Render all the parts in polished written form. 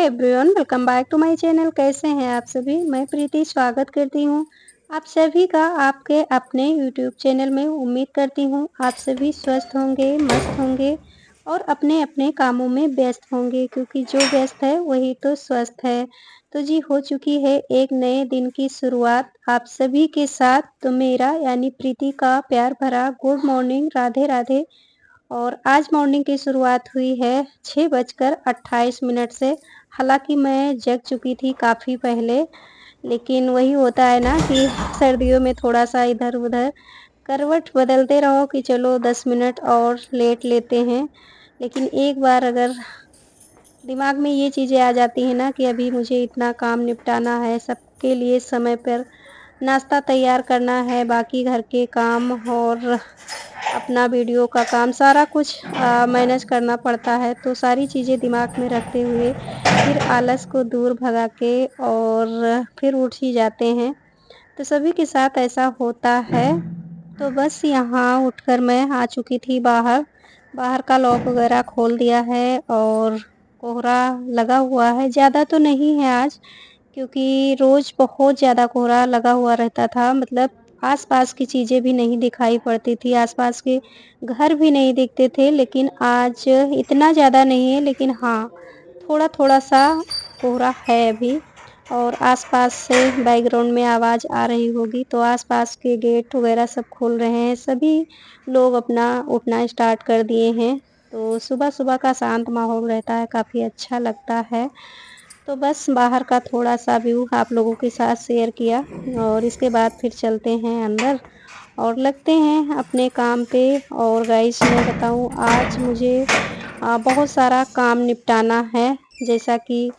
Hi everyone, welcome back to my channel. कैसे हैं आप सभी? मैं प्रीति स्वागत करती हूँ आप सभी का आपके अपने यूट्यूब चैनल में। उम्मीद करती हूँ आप सभी स्वस्थ होंगे, मस्त होंगे और अपने अपने कामों में व्यस्त होंगे, क्योंकि जो व्यस्त है वही तो स्वस्थ है। तो जी, हो चुकी है एक नए दिन की शुरुआत आप सभी के साथ। तो मेरा यानी प्रीति का प्यार भरा गुड मॉर्निंग, राधे राधे। और आज मॉर्निंग की शुरुआत हुई है 6:28 से। हालाँकि मैं जग चुकी थी काफ़ी पहले, लेकिन वही होता है ना कि सर्दियों में थोड़ा-सा इधर-उधर करवट बदलते रहो कि चलो 10 मिनट और लेट लेते हैं। लेकिन एक बार अगर दिमाग में ये चीज़ें आ जाती हैं ना कि अभी मुझे इतना काम निपटाना है, सबके लिए समय पर नाश्ता तैयार करना है, बाकी घर के काम और अपना वीडियो का काम, सारा कुछ मैनेज करना पड़ता है। तो सारी चीज़ें दिमाग में रखते हुए फिर आलस को दूर भगा के और फिर उठ ही जाते हैं। तो सभी के साथ ऐसा होता है। तो बस यहाँ उठकर मैं आ चुकी थी बाहर। बाहर का लॉक वगैरह खोल दिया है और कोहरा लगा हुआ है। ज़्यादा तो नहीं है आज, क्योंकि रोज़ बहुत ज़्यादा कोहरा लगा हुआ रहता था। मतलब आस-पास की चीज़ें भी नहीं दिखाई पड़ती थी, आस-पास के घर भी नहीं दिखते थे। लेकिन आज इतना ज़्यादा नहीं है, लेकिन हाँ, थोड़ा-थोड़ा सा कोहरा है अभी। और आस-पास से बैकग्राउंड में आवाज़ आ रही होगी, तो आस-पास के गेट वगैरह सब खुल रहे हैं। सभी लोग अपना उठना स्टार्ट कर दिए हैं। तो सुबह-सुबह का शांत माहौल रहता है, काफ़ी अच्छा लगता है। तो बस बाहर का थोड़ा-सा व्यू आप लोगों के साथ शेयर किया और इसके बाद फिर चलते हैं अंदर और लगते हैं अपने काम पे। और गाइस, मैं बताऊँ, आज मुझे बहुत सारा काम निपटाना है। जैसा कि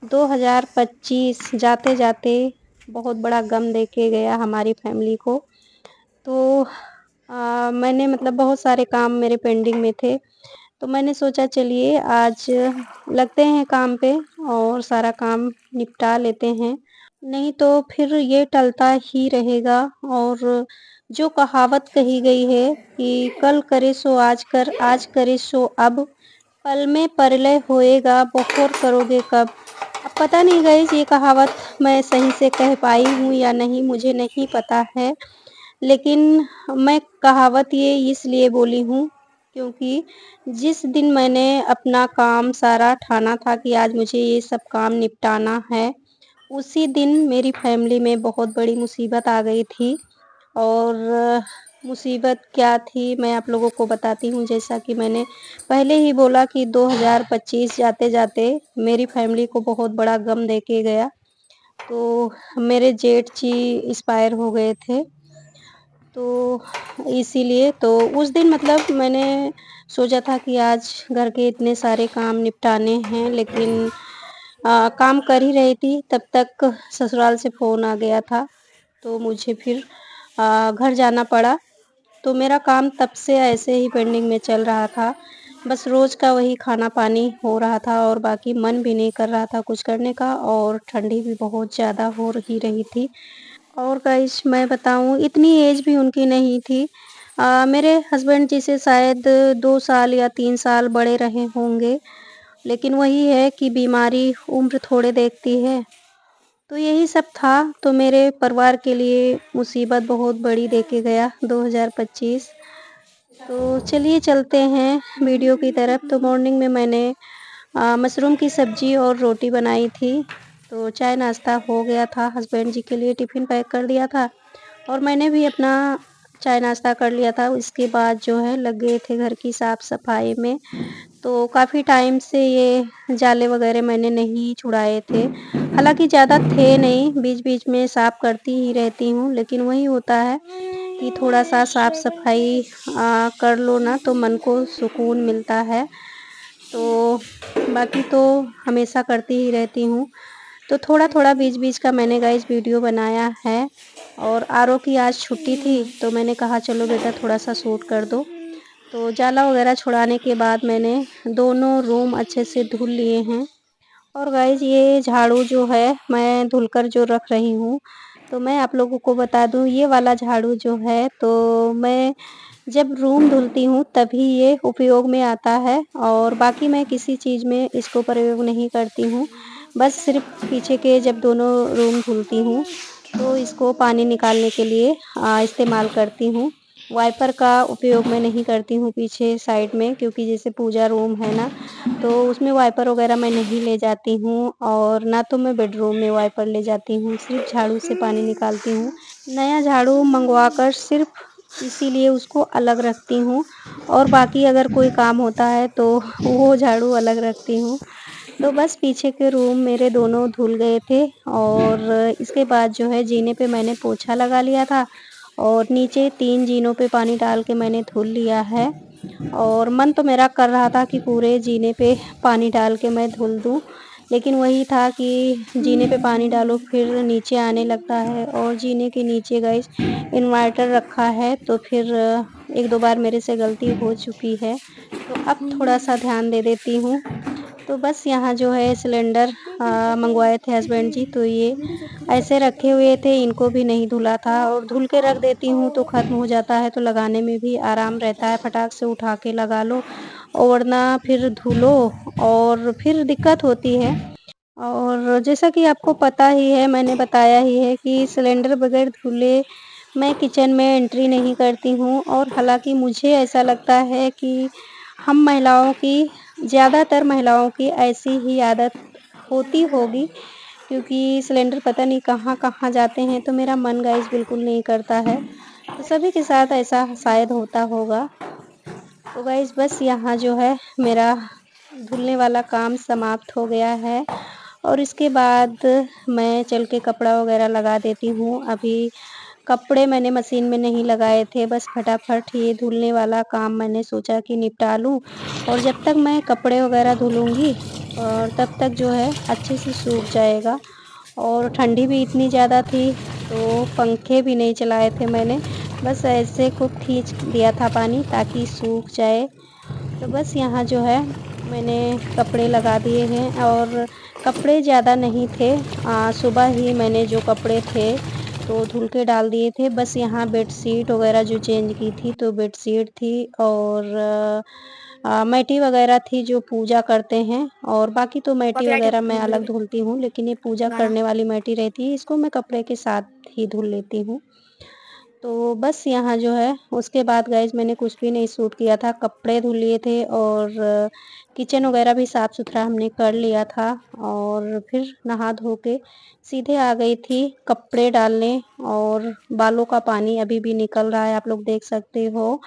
2025 जाते-जाते बहुत बड़ा गम दे के गया हमारी फैमिली को। तो मैंने मतलब बहुत सारे काम मेरे पेंडिंग में थे। तो मैंने सोचा चलिए आज लगते हैं काम पे और सारा काम निपटा लेते हैं। नहीं तो फिर ये टलता ही रहेगा। और जो कहावत कही गई है कि कल करे सो आज कर, आज करे सो अब, पल में परलय होएगा, बखोर करोगे कब। अब पता नहीं गाइस, ये कहावत मैं सही से कह पाई हूँ या नहीं, मुझे नहीं पता है। लेकिन मैं कहावत ये इसलिए बोली हूँ, क्योंकि जिस दिन मैंने अपना काम सारा ठाना था कि आज मुझे ये सब काम निपटाना है, उसी दिन मेरी फैमिली में बहुत बड़ी मुसीबत आ गई थी। और मुसीबत क्या थी मैं आप लोगों को बताती हूँ। जैसा कि मैंने पहले ही बोला कि 2025 जाते-जाते मेरी फैमिली को बहुत बड़ा गम दे के गया। तो मेरे जेठ जी एक्सपायर हो गए थे। तो इसीलिए तो उस दिन मतलब मैंने सोचा था कि आज घर के इतने सारे काम निपटाने हैं, लेकिन काम कर ही रही थी तब तक ससुराल से फ़ोन आ गया था। तो मुझे फिर घर जाना पड़ा। तो मेरा काम तब से ऐसे ही पेंडिंग में चल रहा था। बस रोज़ का वही खाना-पानी हो रहा था और बाकी मन भी नहीं कर रहा था कुछ करने का, और ठंडी भी बहुत ज़्यादा हो ही रही थी। और गाइस, मैं बताऊँ, इतनी एज भी उनकी नहीं थी। मेरे हस्बैंड जी से शायद 2 साल या 3 साल बड़े रहे होंगे। लेकिन वही है कि बीमारी उम्र थोड़े देखती है। तो यही सब था। तो मेरे परिवार के लिए मुसीबत बहुत बड़ी दे के गया 2025। तो चलिए चलते हैं वीडियो की तरफ। तो मॉर्निंग में मैंने मशरूम की सब्ज़ी और रोटी बनाई थी। तो चाय नाश्ता हो गया था, हस्बैंड जी के लिए टिफ़िन पैक कर दिया था और मैंने भी अपना चाय नाश्ता कर लिया था। इसके बाद जो है लग गए थे घर की साफ़-सफ़ाई में। तो काफ़ी टाइम से ये जाले वग़ैरह मैंने नहीं छुड़ाए थे। हालाँकि ज़्यादा थे नहीं, बीच-बीच में साफ़ करती ही रहती हूँ, लेकिन वही होता है कि थोड़ा-सा साफ़-सफ़ाई कर लो ना तो मन को सुकून मिलता है। तो बाकी तो हमेशा करती ही रहती हूँ। तो थोड़ा-थोड़ा बीच-बीच का मैंने गाइस वीडियो बनाया है। और आरओ की आज छुट्टी थी, तो मैंने कहा चलो बेटा थोड़ा-सा शूट कर दो। तो जाला वगैरह छुड़ाने के बाद मैंने दोनों रूम अच्छे से धुल लिए हैं। और गाइस, ये झाड़ू जो है मैं धुलकर जो रख रही हूँ, तो मैं आप लोगों को बता दूँ, ये वाला झाड़ू जो है तो मैं जब रूम धुलती हूँ तभी ये उपयोग में आता है, और बाकी मैं किसी चीज़ में इसको प्रयोग नहीं करती हूँ। बस सिर्फ पीछे के जब दोनों रूम धुलती हूँ तो इसको पानी निकालने के लिए इस्तेमाल करती हूँ। वाइपर का उपयोग मैं नहीं करती हूँ पीछे साइड में, क्योंकि जैसे पूजा रूम है ना, तो उसमें वाइपर वगैरह मैं नहीं ले जाती हूँ और ना तो मैं बेडरूम में वाइपर ले जाती हूँ, सिर्फ झाड़ू से पानी निकालती हूँ। नया झाड़ू मंगवा कर सिर्फ इसीलिए उसको अलग रखती हूँ और बाकी अगर कोई काम होता है तो वो झाड़ू अलग रखती हूँ। तो बस पीछे के रूम मेरे दोनों धुल गए थे और इसके बाद जो है जीने पे मैंने पोछा लगा लिया था और नीचे 3 जीनों पे पानी डाल के मैंने धुल लिया है। और मन तो मेरा कर रहा था कि पूरे जीने पे पानी डाल के मैं धुल दूँ, लेकिन वही था कि जीने पे पानी डालो फिर नीचे आने लगता है और जीने के नीचे गाइस इन्वर्टर रखा है, तो फिर 1-2 बार मेरे से गलती हो चुकी है। तो अब थोड़ा-सा ध्यान दे देती हूँ। तो बस यहाँ जो है सिलेंडर मंगवाए थे हस्बैंड जी, तो ये ऐसे रखे हुए थे, इनको भी नहीं धुला था और धुल के रख देती हूँ तो ख़त्म हो जाता है, तो लगाने में भी आराम रहता है, फटाक से उठा के लगा लो और वरना फिर धुलो और फिर दिक्कत होती है। और जैसा कि आपको पता ही है, मैंने बताया ही है कि सिलेंडर बगैर धुले मैं किचन में एंट्री नहीं करती हूँ और हालाँकि मुझे ऐसा लगता है कि हम महिलाओं की, ज़्यादातर महिलाओं की ऐसी ही आदत होती होगी, क्योंकि सिलेंडर पता नहीं कहाँ-कहाँ जाते हैं, तो मेरा मन गाइस बिल्कुल नहीं करता है। तो सभी के साथ ऐसा शायद होता होगा। तो गाइस बस यहाँ जो है मेरा धुलने वाला काम समाप्त हो गया है और इसके बाद मैं चल के कपड़ा वगैरह लगा देती हूँ। अभी कपड़े मैंने मशीन में नहीं लगाए थे, बस फटाफट ये धुलने वाला काम मैंने सोचा कि निपटा लूँ और जब तक मैं कपड़े वगैरह धुलूँगी और तब तक जो है अच्छे से सूख जाएगा। और ठंडी भी इतनी ज़्यादा थी, तो पंखे भी नहीं चलाए थे मैंने, बस ऐसे खूब खींच दिया था पानी ताकि सूख जाए। तो बस यहाँ जो है मैंने कपड़े लगा दिए हैं और कपड़े ज़्यादा नहीं थे, सुबह ही मैंने जो कपड़े थे तो धुल के डाल दिए थे। बस यहाँ बेडशीट वगैरह जो चेंज की थी, तो बेडशीट थी और मैटी वगैरह थी जो पूजा करते हैं और बाकी तो मैटी वगैरह मैं अलग धुलती हूँ, लेकिन ये पूजा करने वाली मैटी रहती है, इसको मैं कपड़े के साथ ही धुल लेती हूँ। तो बस यहाँ जो है उसके बाद गाइज़ मैंने कुछ भी नहीं शूट किया था, कपड़े धुल लिए थे और किचन वगैरह भी साफ़-सुथरा हमने कर लिया था और फिर नहा धो के सीधे आ गई थी कपड़े डालने और बालों का पानी अभी भी निकल रहा है, आप लोग देख सकते हो।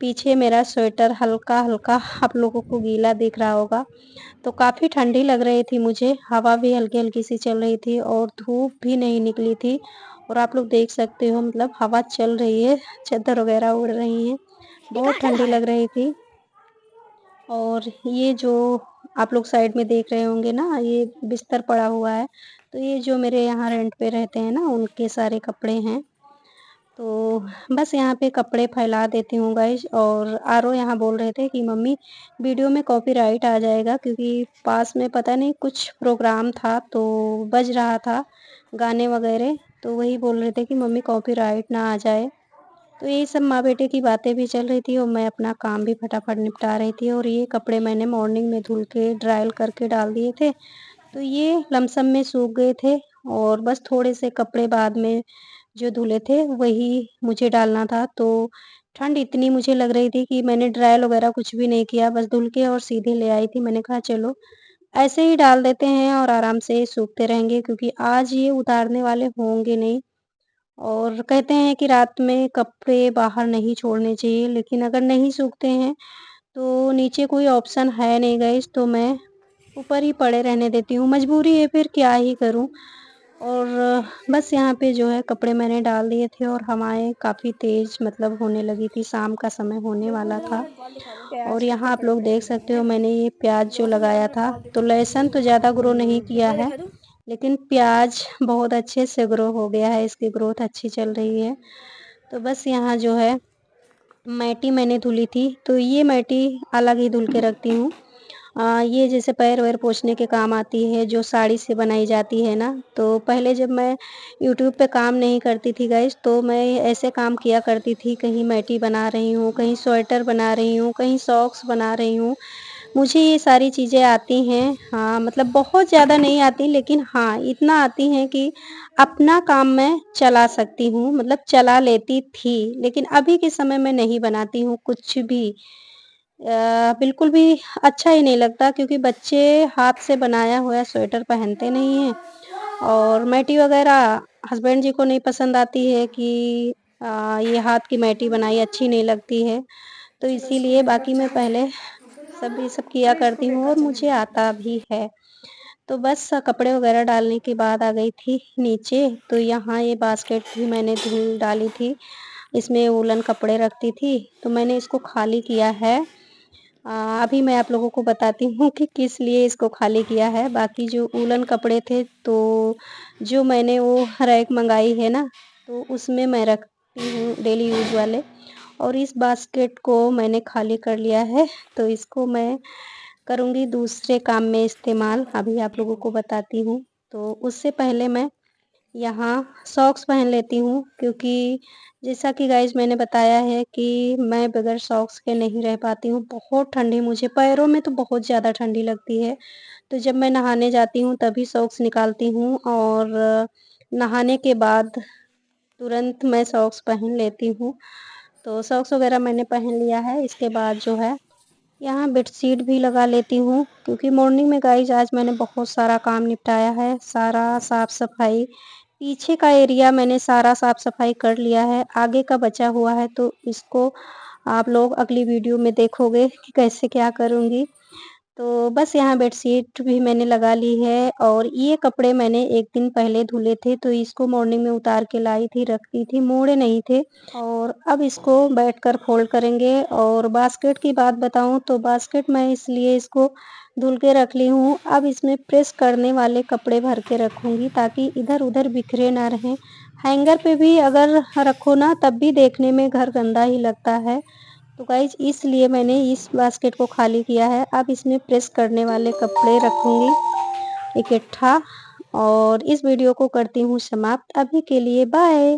पीछे मेरा स्वेटर हल्का-हल्का आप लोगों को गीला दिख रहा होगा। तो काफ़ी ठंडी लग रही थी मुझे, हवा भी हल्की-हल्की सी चल रही थी और धूप भी नहीं निकली थी और आप लोग देख सकते हो मतलब हवा चल रही है, चद्दर वगैरह उड़ रही हैं, बहुत ठंडी लग रही थी। और ये जो आप लोग साइड में देख रहे होंगे ना, ये बिस्तर पड़ा हुआ है, तो ये जो मेरे यहाँ रेंट पे रहते हैं ना, उनके सारे कपड़े हैं। तो बस यहाँ पे कपड़े फैला देती हूँ गाइस और आरव यहाँ बोल रहे थे कि मम्मी वीडियो में कॉपीराइट आ जाएगा, क्योंकि पास में पता नहीं कुछ प्रोग्राम था तो बज रहा था गाने वगैरह, तो वही बोल रहे थे कि मम्मी कॉपीराइट ना आ जाए। तो यही सब माँ बेटे की बातें भी चल रही थी और मैं अपना काम भी फटाफट निपटा रही थी और ये कपड़े मैंने मॉर्निंग में धुल के ड्रायल करके डाल दिए थे, तो ये लमसम में सूख गए थे और बस थोड़े से कपड़े बाद में जो धुले थे वही मुझे डालना था। तो ठंड इतनी मुझे लग रही थी कि मैंने ड्रायल वगैरह कुछ भी नहीं किया, बस धुल के और सीधे ले आई थी। मैंने कहा चलो ऐसे ही डाल देते हैं और आराम से सूखते रहेंगे, क्योंकि आज ये उतारने वाले होंगे नहीं। और कहते हैं कि रात में कपड़े बाहर नहीं छोड़ने चाहिए, लेकिन अगर नहीं सूखते हैं तो नीचे कोई ऑप्शन है नहीं गाइस, तो मैं ऊपर ही पड़े रहने देती हूँ, मजबूरी है फिर क्या ही करूँ। और बस यहाँ पे जो है कपड़े मैंने डाल दिए थे और हवाएँ काफ़ी तेज़ मतलब होने लगी थी, शाम का समय होने वाला था। और यहाँ आप लोग देख सकते हो मैंने ये प्याज़ जो लगाया था, तो लहसुन तो ज़्यादा ग्रो नहीं किया है, लेकिन प्याज़ बहुत अच्छे से ग्रो हो गया है, इसकी ग्रोथ अच्छी चल रही है। तो बस यहाँ जो है मैटी मैंने धुली थी, तो ये मैटी अलग ही धुल के रखती हूँ। ये जैसे पैर-वैर पोंछने के काम आती है, जो साड़ी से बनाई जाती है ना, तो पहले जब मैं यूट्यूब पे काम नहीं करती थी गाइज़, तो मैं ऐसे काम किया करती थी, कहीं मैटी बना रही हूँ, कहीं स्वेटर बना रही हूँ, कहीं सॉक्स बना रही हूँ। मुझे ये सारी चीज़ें आती हैं। हाँ, मतलब बहुत ज़्यादा नहीं आती, लेकिन हाँ, इतना आती हैं कि अपना काम मैं चला सकती हूँ, मतलब चला लेती थी। लेकिन अभी के समय में नहीं बनाती हूँ कुछ भी। बिल्कुल भी अच्छा ही नहीं लगता, क्योंकि बच्चे हाथ से बनाया हुआ स्वेटर पहनते नहीं हैं, और मैटी वग़ैरह हस्बैंड जी को नहीं पसंद आती है कि ये हाथ की मैटी बनाई अच्छी नहीं लगती है। तो इसीलिए बाकी मैं पहले सब ये सब किया करती हूँ, और मुझे आता भी है। तो बस कपड़े वग़ैरह डालने के बाद आ गई थी नीचे, तो यहाँ ये बास्केट भी मैंने धुल डाली थी। इसमें वूलन कपड़े रखती थी, तो मैंने इसको खाली किया है। अभी मैं आप लोगों को बताती हूँ कि किस लिए इसको खाली किया है। बाकी जो वूलन कपड़े थे, तो जो मैंने वो रैक मँगाई है ना, तो उसमें मैं रखती हूँ डेली यूज़ वाले, और इस बास्केट को मैंने खाली कर लिया है, तो इसको मैं करूँगी दूसरे काम में इस्तेमाल, अभी आप लोगों को बताती हूँ। तो उससे पहले मैं यहाँ सॉक्स पहन लेती हूँ, क्योंकि जैसा कि गाइज़ मैंने बताया है कि मैं बगैर सॉक्स के नहीं रह पाती हूँ। बहुत ठंडी, मुझे पैरों में तो बहुत ज़्यादा ठंडी लगती है। तो जब मैं नहाने जाती हूँ तभी सॉक्स निकालती हूँ, और नहाने के बाद तुरंत मैं सॉक्स पहन लेती हूँ। तो सॉक्स वग़ैरह मैंने पहन लिया है। इसके बाद जो है, यहाँ बेडशीट भी लगा लेती हूँ, क्योंकि मॉर्निंग में गाइज़ आज मैंने बहुत सारा काम निपटाया है, सारा साफ-सफाई। पीछे का एरिया मैंने सारा साफ-सफाई कर लिया है, आगे का बचा हुआ है, तो इसको आप लोग अगली वीडियो में देखोगे कि कैसे क्या करूँगी। तो बस यहाँ बेडशीट भी मैंने लगा ली है, और ये कपड़े मैंने 1 दिन पहले धुले थे, तो इसको मॉर्निंग में उतार के लाई थी, रखती थी, मोड़े नहीं थे। और अब इसको बैठकर फ़ोल्ड करेंगे। और बास्केट की बात बताऊँ, तो बास्केट मैं इसलिए इसको धुल के रख ली हूँ। अब इसमें प्रेस करने वाले कपड़े भर के रखूँगी, ताकि इधर-उधर बिखरे ना रहें। हैंगर पे भी अगर रखो ना, तब भी देखने में घर गंदा ही लगता है। तो गाइज़ इसलिए मैंने इस बास्केट को खाली किया है। अब इसमें प्रेस करने वाले कपड़े रखूँगी इकट्ठा, और इस वीडियो को करती हूँ समाप्त। अभी के लिए बाय।